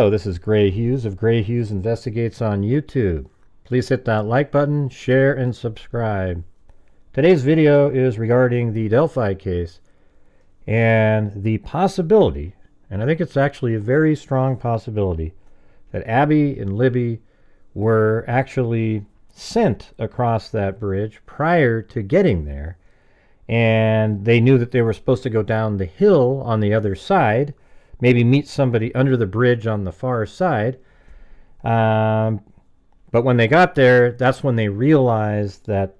Hello, this is Gray Hughes of Gray Hughes Investigates on YouTube. Please hit that like button, share, and subscribe. Today's video is regarding the Delphi case and the possibility, and I think it's actually a very strong possibility, that Abby and Libby were actually sent across that bridge prior to getting there, and they knew that they were supposed to go down the hill on the other side, maybe meet somebody under the bridge on the far side. But when they got there, that's when they realized that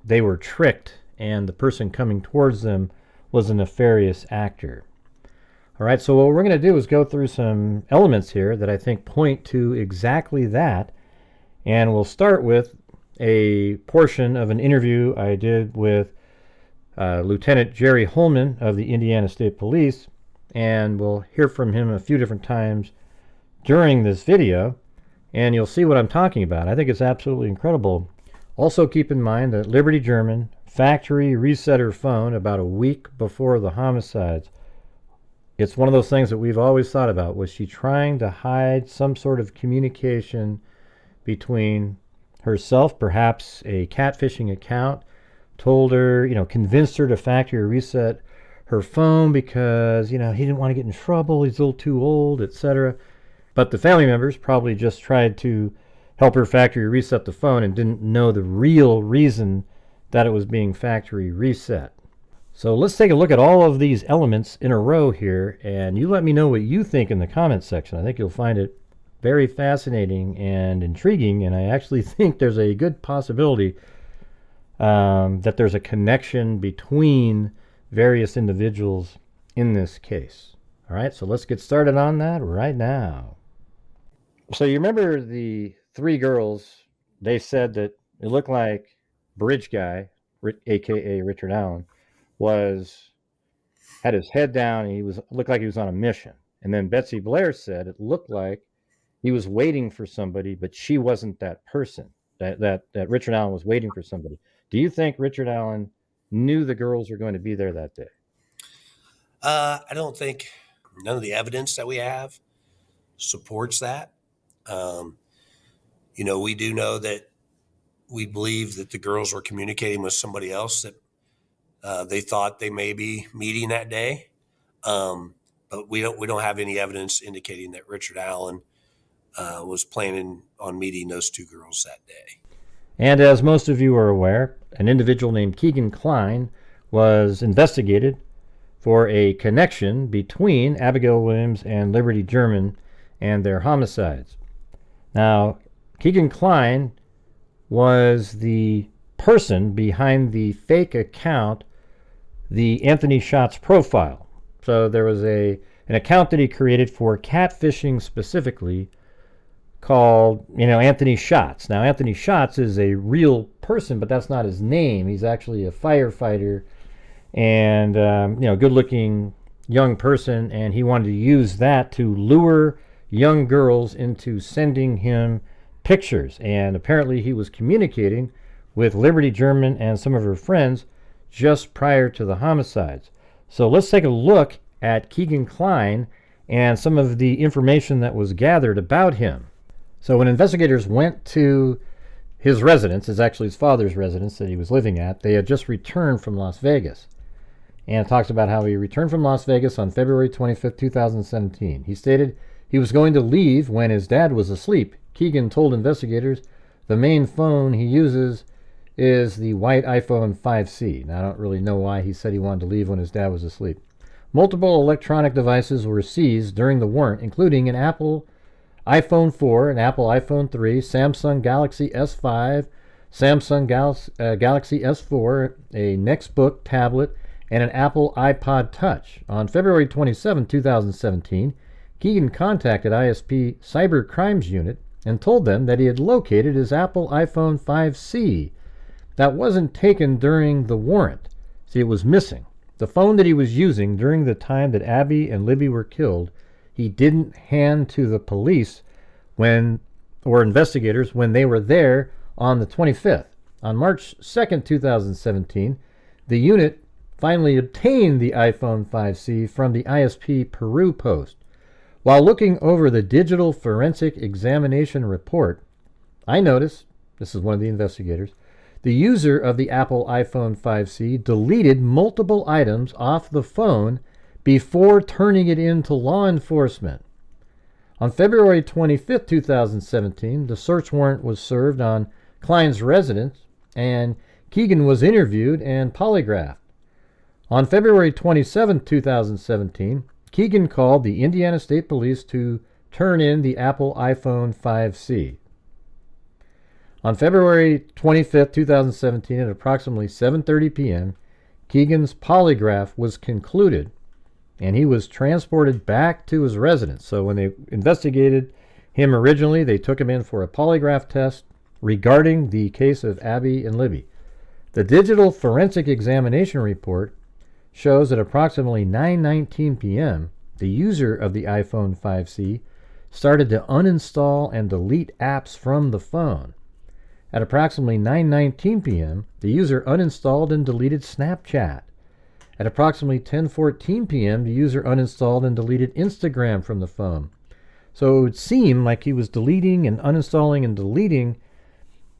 they were tricked and the person coming towards them was a nefarious actor. All right, so what we're going to do is go through some elements here that I think point to exactly that. And we'll start with a portion of an interview I did with Lieutenant Jerry Holman of the Indiana State Police. And we'll hear from him a few different times during this video, and you'll see what I'm talking about. I think it's absolutely incredible. Also keep in mind that Liberty German factory reset her phone about a week before the homicides. It's one of those things that we've always thought about. Was she trying to hide some sort of communication between herself, perhaps a catfishing account, told her, convinced her to factory reset her phone because, he didn't want to get in trouble, he's a little too old, etc. But the family members probably just tried to help her factory reset the phone and didn't know the real reason that it was being factory reset. So let's take a look at all of these elements in a row here, and you let me know what you think in the comments section. I think you'll find it very fascinating and intriguing, and I actually think there's a good possibility that there's a connection between various individuals in this case. All right, so let's get started on that right now. So you remember the three girls, they said that it looked like Bridge Guy, aka Richard Allen, had his head down, and looked like he was on a mission. And then Betsy Blair said it looked like he was waiting for somebody, but she wasn't that person, that Richard Allen was waiting for somebody. Do you think Richard Allen knew the girls were going to be there that day? I don't think none of the evidence that we have supports that. We do know that we believe that the girls were communicating with somebody else that they thought they may be meeting that day. But we don't have any evidence indicating that Richard Allen was planning on meeting those two girls that day. And as most of you are aware, an individual named Kegan Kline was investigated for a connection between Abigail Williams and Liberty German and their homicides. Now, Kegan Kline was the person behind the fake account, the Anthony Shots profile. So there was an account that he created for catfishing specifically, called, Anthony Shots. Now, Anthony Shots is a real person, but that's not his name. He's actually a firefighter and, good-looking young person, and he wanted to use that to lure young girls into sending him pictures. And apparently he was communicating with Liberty German and some of her friends just prior to the homicides. So let's take a look at Kegan Kline and some of the information that was gathered about him. So when investigators went to his residence, his father's residence that he was living at, they had just returned from Las Vegas. And it talks about how he returned from Las Vegas on February 25th, 2017. He stated he was going to leave when his dad was asleep. Kegan told investigators the main phone he uses is the white iPhone 5C. Now, I don't really know why he said he wanted to leave when his dad was asleep. Multiple electronic devices were seized during the warrant, including an Apple iPhone 4, an Apple iPhone 3, Samsung Galaxy S5, Samsung Galaxy S4, a Nextbook tablet, and an Apple iPod Touch. On February 27, 2017, Kegan contacted ISP Cyber Crimes Unit and told them that he had located his Apple iPhone 5C. That wasn't taken during the warrant. See, it was missing. The phone that he was using during the time that Abby and Libby were killed, he didn't hand to the police or investigators when they were there on the 25th. On March 2nd, 2017, the unit finally obtained the iPhone 5C from the ISP Peru post. While looking over the digital forensic examination report, I noticed, this is one of the investigators, the user of the Apple iPhone 5C deleted multiple items off the phone before turning it in to law enforcement. On February 25, 2017, the search warrant was served on Kline's residence, and Keegan was interviewed and polygraphed. On February 27, 2017, Keegan called the Indiana State Police to turn in the Apple iPhone 5C. On February 25, 2017, at approximately 7:30 p.m., Keegan's polygraph was concluded, and he was transported back to his residence. So when they investigated him originally, they took him in for a polygraph test regarding the case of Abby and Libby. The digital forensic examination report shows at approximately 9:19 p.m., the user of the iPhone 5C started to uninstall and delete apps from the phone. At approximately 9:19 p.m., the user uninstalled and deleted Snapchat. At approximately 10:14 p.m., the user uninstalled and deleted Instagram from the phone. So it would seem like he was deleting and uninstalling and deleting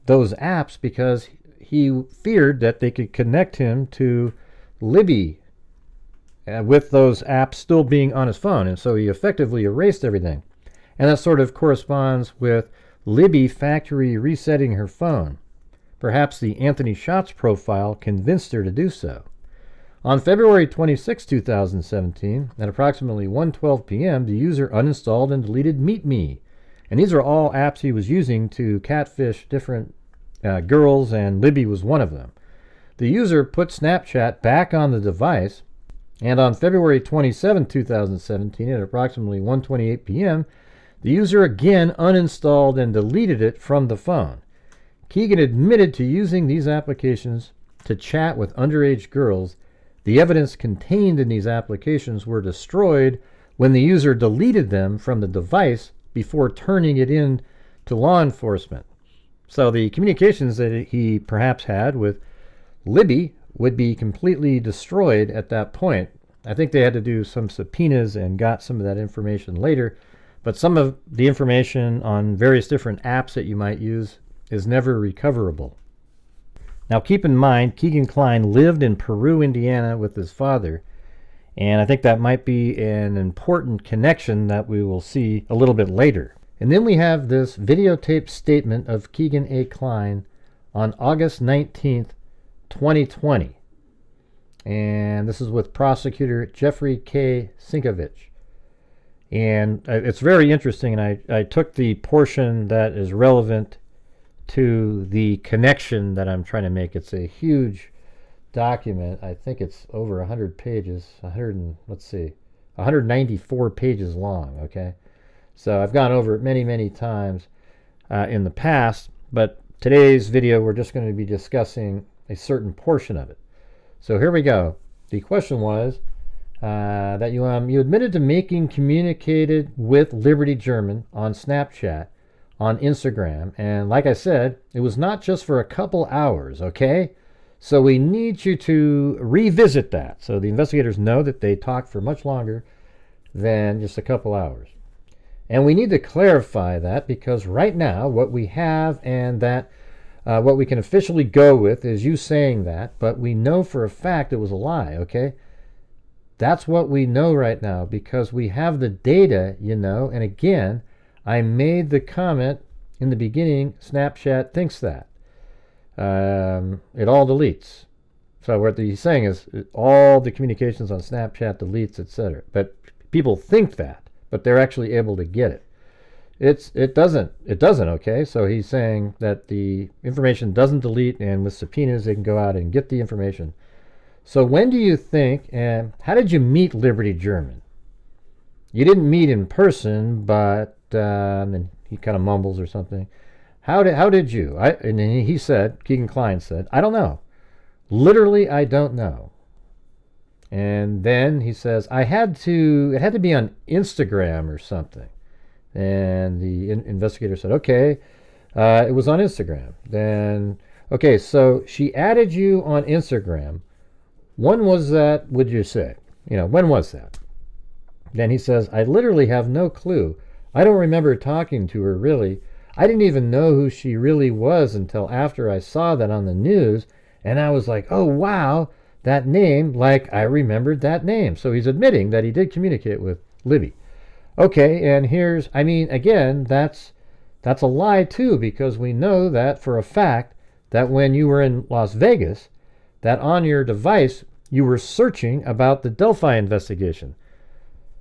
those apps because he feared that they could connect him to Libby with those apps still being on his phone. And so he effectively erased everything. And that sort of corresponds with Libby factory resetting her phone. Perhaps the Anthony Shots profile convinced her to do so. On February 26, 2017, at approximately 1:12 p.m., the user uninstalled and deleted Meet Me. And these are all apps he was using to catfish different girls, and Libby was one of them. The user put Snapchat back on the device, and on February 27, 2017, at approximately 1:28 p.m., the user again uninstalled and deleted it from the phone. Keegan admitted to using these applications to chat with underage girls. The evidence contained in these applications were destroyed when the user deleted them from the device before turning it in to law enforcement. So the communications that he perhaps had with Libby would be completely destroyed at that point. I think they had to do some subpoenas and got some of that information later, but some of the information on various different apps that you might use is never recoverable. Now keep in mind, Kegan Kline lived in Peru, Indiana with his father, and I think that might be an important connection that we will see a little bit later. And then we have this videotaped statement of Kegan A. Kline on August 19th, 2020. And this is with prosecutor Jeffrey K. Sinkovich. And it's very interesting, and I took the portion that is relevant to the connection that I'm trying to make. It's a huge document. I think it's over 100 pages, 194 pages long, okay? So I've gone over it many, many times in the past, but today's video we're just going to be discussing a certain portion of it. So here we go. The question was that you admitted to making communicated with Liberty German on Snapchat, on Instagram, and like I said, it was not just for a couple hours, okay? So we need you to revisit that. So the investigators know that they talked for much longer than just a couple hours. And we need to clarify that because right now what we have and that what we can officially go with is you saying that, but we know for a fact it was a lie, okay? That's what we know right now because we have the data, you know, and again, I made the comment in the beginning, Snapchat thinks that. It all deletes. So what he's saying is all the communications on Snapchat deletes, etc. But people think that, but they're actually able to get it. It doesn't, okay? So he's saying that the information doesn't delete, and with subpoenas they can go out and get the information. So when do you think, and how did you meet Liberty German? You didn't meet in person, but and he kind of mumbles or something. How did you? And he said, Kegan Kline said, I don't know. Literally, I don't know. And then he says, it had to be on Instagram or something. And the investigator said, okay, it was on Instagram. Then, okay, so she added you on Instagram. When was that, would you say? You know, when was that? Then he says, I literally have no clue. I don't remember talking to her, really. I didn't even know who she really was until after I saw that on the news, and I was like, oh, wow, that name, like I remembered that name. So he's admitting that he did communicate with Libby. Okay, and here's, I mean, again, that's a lie too, because we know that for a fact that when you were in Las Vegas, that on your device you were searching about the Delphi investigation.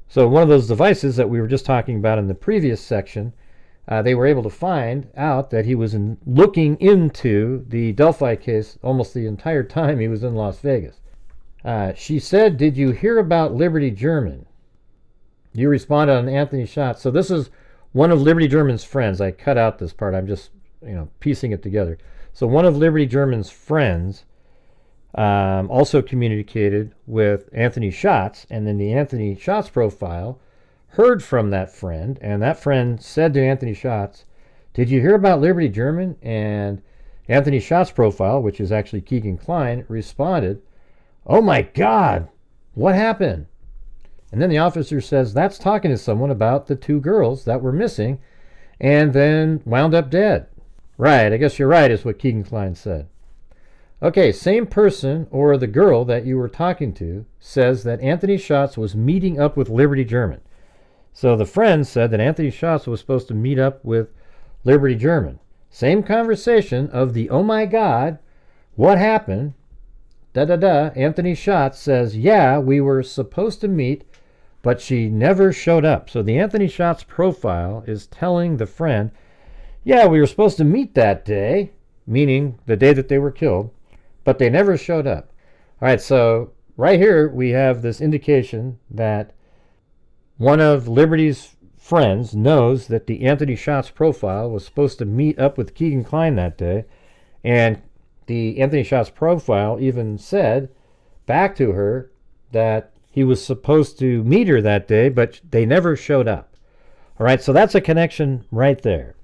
So one of those devices that we were just talking about in the previous section, they were able to find out that he was looking into the Delphi case almost the entire time he was in Las Vegas. She said, did you hear about Liberty German? You responded on Anthony Schatz. So this is one of Liberty German's friends. I cut out this part. I'm just, piecing it together. So one of Liberty German's friends also communicated with Anthony Schatz, and then the Anthony Schatz profile heard from that friend, and that friend said to Anthony Schatz, did you hear about Liberty German? And Anthony Schatz profile, which is actually Keegan Klein, responded, oh my God, what happened? And then the officer says, that's talking to someone about the two girls that were missing and then wound up dead. Right, I guess you're right, is what Keegan Klein said. Okay, same person or the girl that you were talking to says that Anthony Schatz was meeting up with Liberty German. So the friend said that Anthony Schatz was supposed to meet up with Liberty German. Same conversation of the, oh my God, what happened? Anthony Schatz says, yeah, we were supposed to meet, but she never showed up. So the Anthony Schatz profile is telling the friend, yeah, we were supposed to meet that day, meaning the day that they were killed, but they never showed up. All right, so right here we have this indication that one of Liberty's friends knows that the Anthony Schatz profile was supposed to meet up with Keegan Klein that day, and the Anthony Schatz profile even said back to her that he was supposed to meet her that day, but they never showed up. All right, so that's a connection right there.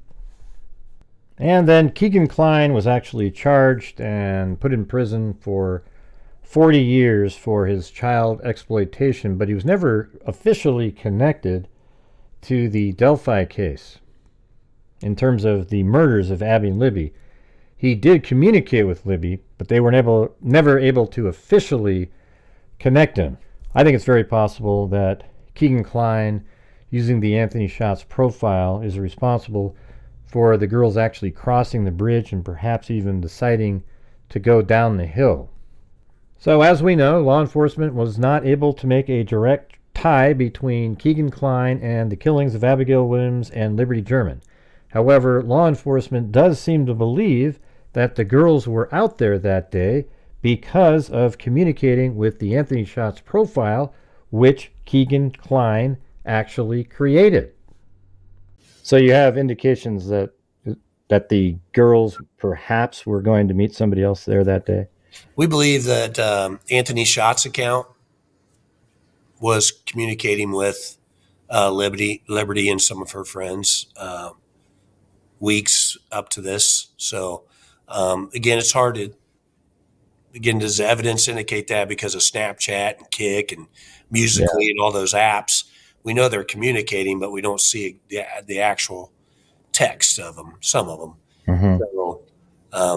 And then Keegan Klein was actually charged and put in prison for 40 years for his child exploitation, but he was never officially connected to the Delphi case in terms of the murders of Abby and Libby. He did communicate with Libby, but they were never able to officially connect him. I think it's very possible that Keegan Klein, using the Anthony Schatz profile, is responsible for the girls actually crossing the bridge and perhaps even deciding to go down the hill. So as we know, law enforcement was not able to make a direct tie between Keegan Klein and the killings of Abigail Williams and Liberty German. However, law enforcement does seem to believe that the girls were out there that day because of communicating with the Anthony Schatz profile, which Keegan Klein actually created. So you have indications that the girls perhaps were going to meet somebody else there that day? We believe that Anthony Schatz account was communicating with Liberty and some of her friends weeks up to this. So again, it's hard to, does evidence indicate that because of Snapchat and Kik and Musically and all those apps? We know they're communicating, but we don't see the actual text of them, some of them. Mm-hmm. So,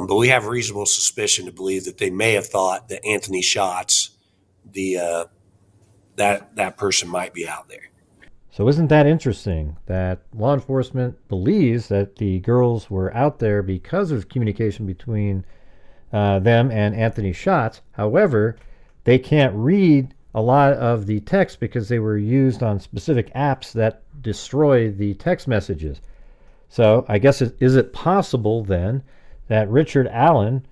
but we have reasonable suspicion to believe that they may have thought that Anthony Schatz, that person might be out there. So isn't that interesting that law enforcement believes that the girls were out there because of communication between them and Anthony Schatz? However, they can't read a lot of the text because they were used on specific apps that destroy the text messages. So I guess is it possible then that Richard Allen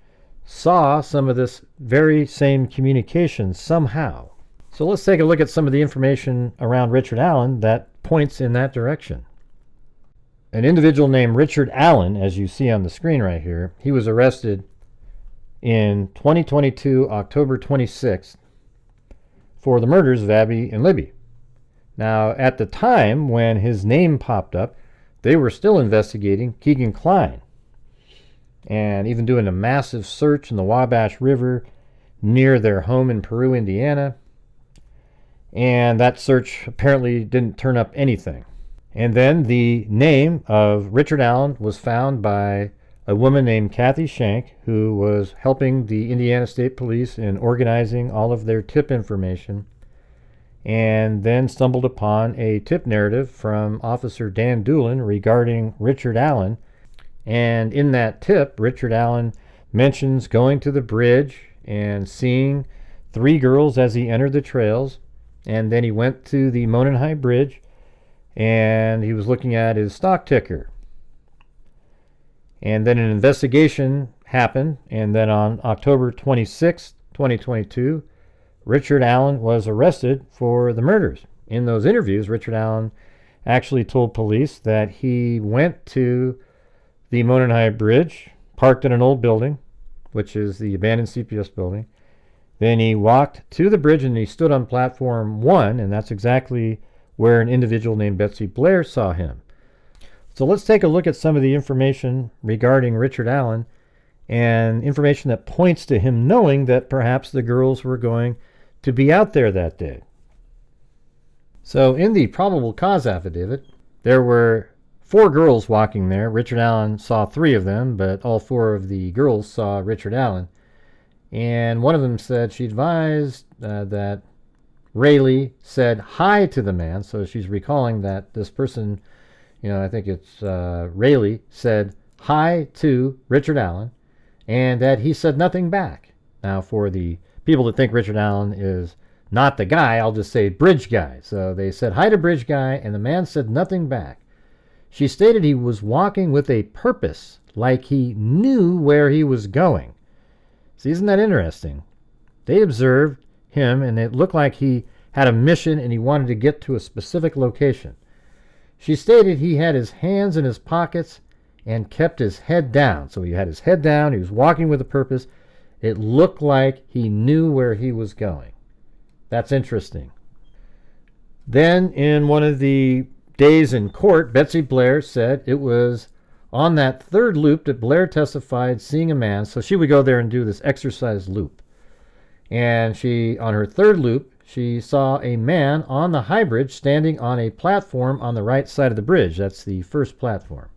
saw some of this very same communication somehow? So let's take a look at some of the information around Richard Allen that points in that direction. An individual named Richard Allen, as you see on the screen right here, he was arrested in 2022, October 26th, for the murders of Abby and Libby. Now, at the time when his name popped up, they were still investigating Keegan Klein and even doing a massive search in the Wabash River near their home in Peru, Indiana. and that search apparently didn't turn up anything. And then the name of Richard Allen was found by a woman named Kathy Shank, who was helping the Indiana State Police in organizing all of their tip information, and then stumbled upon a tip narrative from Officer Dan Doolin regarding Richard Allen. And in that tip, Richard Allen mentions going to the bridge and seeing 3 girls as he entered the trails, and then he went to the Mononhai Bridge and he was looking at his stock ticker. And then an investigation happened, and then on October 26, 2022, Richard Allen was arrested for the murders. In those interviews, Richard Allen actually told police that he went to the Mononhai Bridge, parked in an old building, which is the abandoned CPS building. Then he walked to the bridge and he stood on platform 1, and that's exactly where an individual named Betsy Blair saw him. So let's take a look at some of the information regarding Richard Allen, and information that points to him knowing that perhaps the girls were going to be out there that day. So in the probable cause affidavit, there were 4 girls walking there. Richard Allen saw 3 of them, but all 4 of the girls saw Richard Allen. And one of them said she advised that Rayleigh said hi to the man. So she's recalling that this person, I think it's Rayleigh, said hi to Richard Allen, and that he said nothing back. Now, for the people that think Richard Allen is not the guy, I'll just say bridge guy. So they said hi to bridge guy, and the man said nothing back. She stated he was walking with a purpose, like he knew where he was going. See, isn't that interesting? They observed him, and it looked like he had a mission and he wanted to get to a specific location. She stated he had his hands in his pockets and kept his head down. So he had his head down, he was walking with a purpose. It looked like he knew where he was going. That's interesting. Then in one of the days in court, Betsy Blair said it was on that 3rd loop that Blair testified seeing a man. So she would go there and do this exercise loop. And on her 3rd loop, she saw a man on the high bridge standing on a platform on the right side of the bridge. That's the first platform,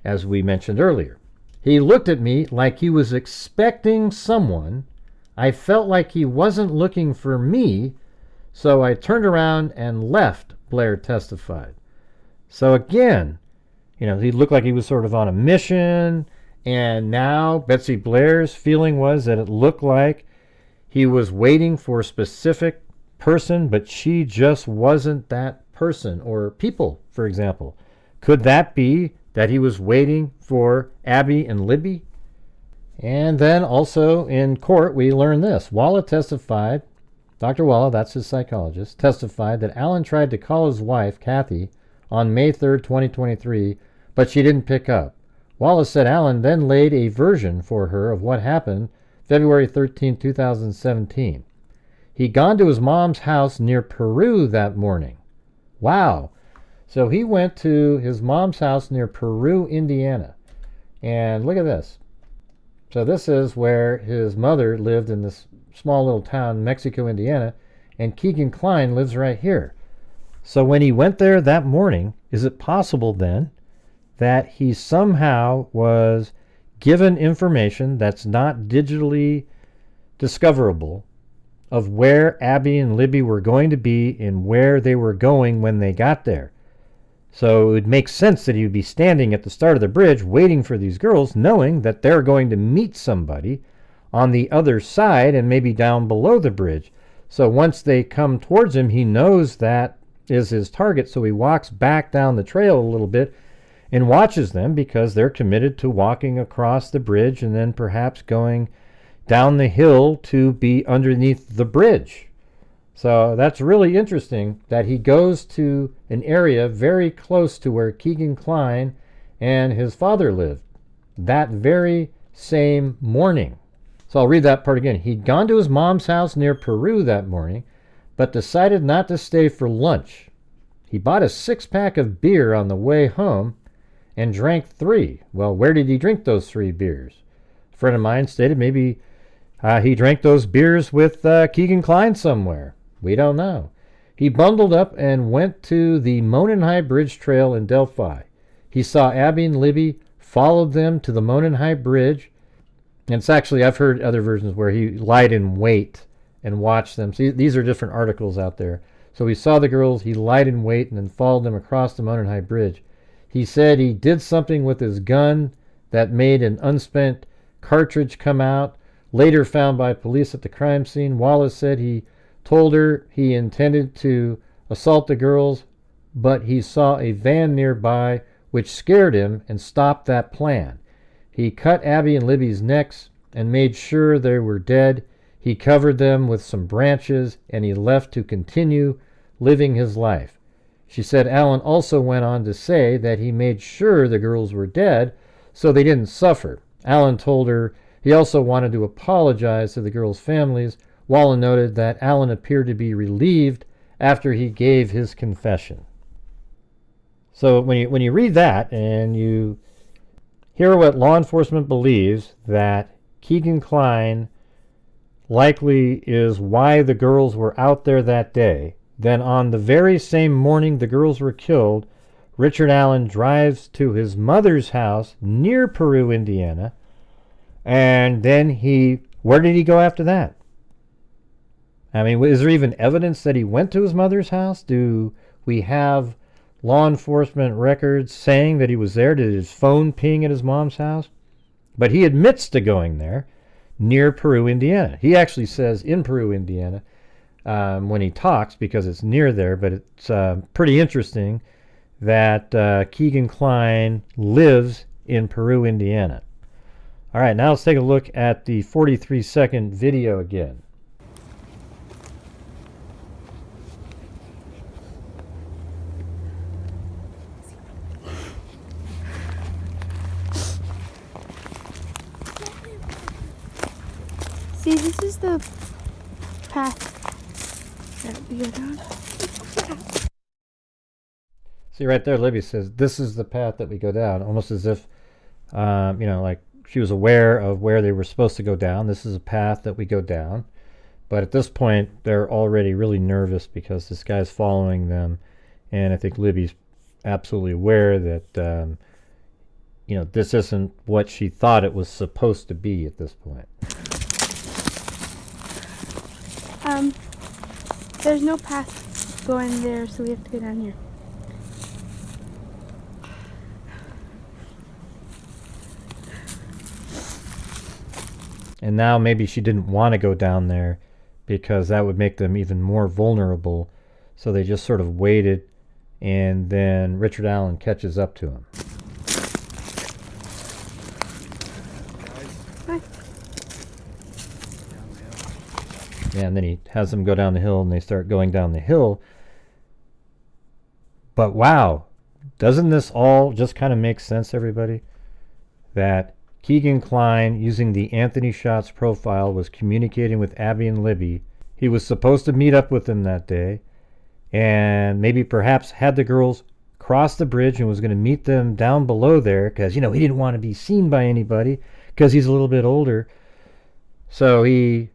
as we mentioned earlier. He looked at me like he was expecting someone. I felt like he wasn't looking for me, so I turned around and left, Blair testified. So again, he looked like he was sort of on a mission, and now Betsy Blair's feeling was that it looked like he was waiting for a specific person, but she just wasn't that person, or people, for example. Could that be that he was waiting for Abby and Libby? And then also in court, we learned this. Walla testified, Dr. Walla, that's his psychologist, testified that Allen tried to call his wife, Kathy, on May 3rd, 2023, but she didn't pick up. Walla said Allen then laid a version for her of what happened February 13, 2017. He'd gone to his mom's house near Peru that morning. Wow. So he went to his mom's house near Peru, Indiana. And look at this. So this is where his mother lived, in this small little town, Mexico, Indiana, and Kegan Kline lives right here. So when he went there that morning, is it possible then that he somehow was given information that's not digitally discoverable of where Abby and Libby were going to be and where they were going when they got there? So it would make sense that he would be standing at the start of the bridge waiting for these girls, knowing that they're going to meet somebody on the other side and maybe down below the bridge. So once they come towards him, he knows that is his target, so he walks back down the trail a little bit and watches them, because they're committed to walking across the bridge and then perhaps going down the hill to be underneath the bridge. So that's really interesting that he goes to an area very close to where Keegan Klein and his father lived that very same morning. So I'll read that part again. He'd gone to his mom's house near Peru that morning, but decided not to stay for lunch. He bought a 6-pack of beer on the way home and drank 3. Well, where did he drink those 3 beers? A friend of mine stated maybe he drank those beers with Keegan Klein somewhere. We don't know. He bundled up and went to the Monenhigh Bridge Trail in Delphi. He saw Abby and Libby, followed them to the Monenhigh Bridge. And it's actually, I've heard other versions where he lied in wait and watched them. See, these are different articles out there. So he saw the girls, he lied in wait, and then followed them across the Monenhigh Bridge. He said he did something with his gun that made an unspent cartridge come out, later found by police at the crime scene. Wallace said he told her he intended to assault the girls, but he saw a van nearby which scared him and stopped that plan. He cut Abby and Libby's necks and made sure they were dead. He covered them with some branches and he left to continue living his life. She said Allen also went on to say that he made sure the girls were dead so they didn't suffer. Allen told her he also wanted to apologize to the girls' families. Wallen noted that Allen appeared to be relieved after he gave his confession. So when you read that and you hear what law enforcement believes, that Keegan Klein likely is why the girls were out there that day, then on the very same morning the girls were killed, Richard Allen drives to his mother's house near Peru, Indiana, and then where did he go after that? I mean, is there even evidence that he went to his mother's house? Do we have law enforcement records saying that he was there? Did his phone ping at his mom's house? But he admits to going there near Peru, Indiana. He actually says in Peru, Indiana, when he talks, because it's near there, but it's pretty interesting that Keegan Klein lives in Peru, Indiana. All right, now let's take a look at the 43-second video again. See, this is the path that we go down. See right there, Libby says, this is the path that we go down, almost as if, like she was aware of where they were supposed to go down. This is a path that we go down. But at this point, they're already really nervous because this guy's following them. And I think Libby's absolutely aware that, this isn't what she thought it was supposed to be at this point. There's no path going there, so we have to go down here. And now maybe she didn't want to go down there because that would make them even more vulnerable. So they just sort of waited, and then Richard Allen catches up to him. Hi. Yeah, and then he has them go down the hill, and they start going down the hill. But wow, doesn't this all just kind of make sense, everybody? That Keegan Klein, using the Anthony Shots profile, was communicating with Abby and Libby. He was supposed to meet up with them that day, and maybe perhaps had the girls cross the bridge and was going to meet them down below there because, he didn't want to be seen by anybody because he's a little bit older. So he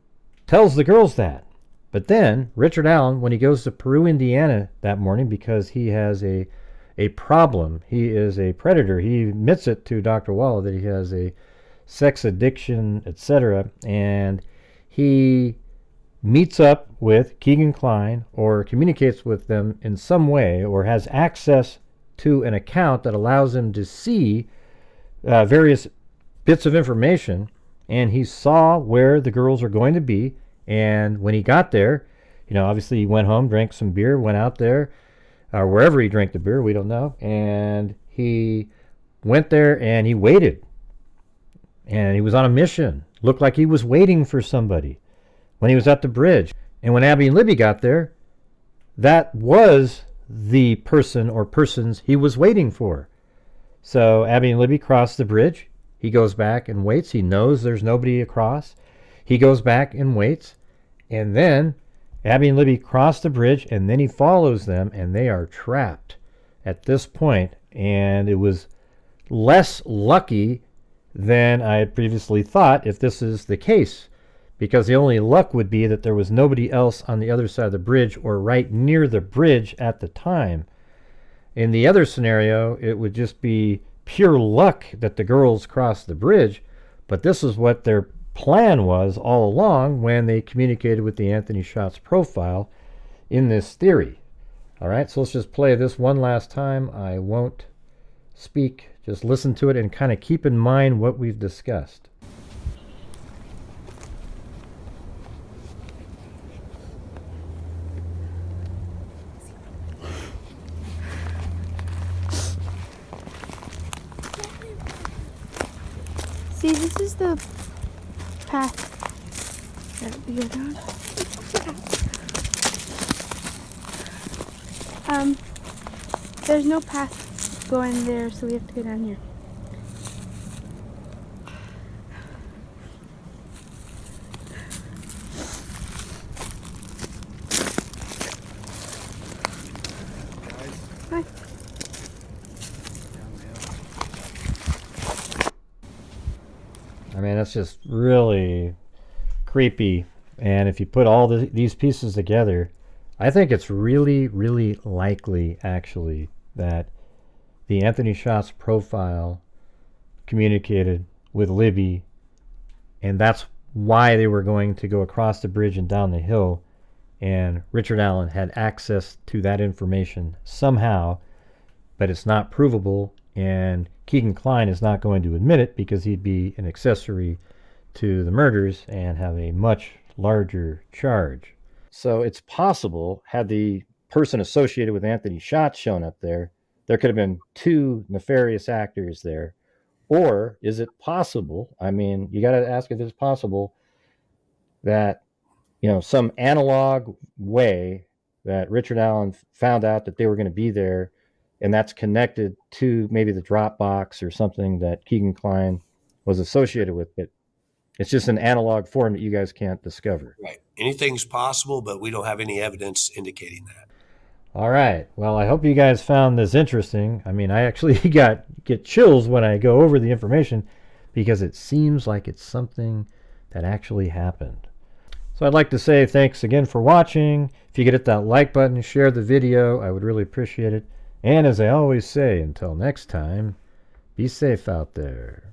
tells the girls that. But then Richard Allen, when he goes to Peru, Indiana that morning, because he has a problem, he is a predator. He admits it to Dr. Waller that he has a sex addiction, etc. And he meets up with Keegan Klein or communicates with them in some way or has access to an account that allows him to see various bits of information. And he saw where the girls are going to be. And when he got there, obviously he went home, drank some beer, went out there, or wherever he drank the beer, we don't know. And he went there and he waited. And he was on a mission. Looked like he was waiting for somebody when he was at the bridge. And when Abby and Libby got there, that was the person or persons he was waiting for. So Abby and Libby crossed the bridge. He goes back and waits. He knows there's nobody across. He goes back and waits. And then Abby and Libby cross the bridge, and then he follows them, and they are trapped at this point. And it was less lucky than I had previously thought if this is the case, because the only luck would be that there was nobody else on the other side of the bridge or right near the bridge at the time. In the other scenario, it would just be pure luck that the girls crossed the bridge, but this is what their plan was all along when they communicated with the Anthony Shots profile in this theory. All right, so let's just play this one last time. I won't speak, just listen to it and kind of keep in mind what we've discussed. See, this is the path that we go down. There's no path going there, so we have to go down here. Hi. I mean, that's just really creepy. And if you put all these pieces together, I think it's really, really likely, actually, that the Anthony Shots profile communicated with Libby, and that's why they were going to go across the bridge and down the hill, and Richard Allen had access to that information somehow, but it's not provable, and Keegan Klein is not going to admit it because he'd be an accessory to the murders and have a much larger charge. So it's possible, had the person associated with Anthony Shots shown up there, there could have been two nefarious actors there. Or is it possible, I mean, you got to ask if it's possible that, you know, some analog way that Richard Allen found out that they were going to be there, and that's connected to maybe the Dropbox or something that Keegan Klein was associated with. But it's just an analog form that you guys can't discover. Right. Anything's possible, but we don't have any evidence indicating that. All right. Well, I hope you guys found this interesting. I mean, I actually get chills when I go over the information because it seems like it's something that actually happened. So I'd like to say thanks again for watching. If you could hit that like button, share the video, I would really appreciate it. And as I always say, until next time, be safe out there.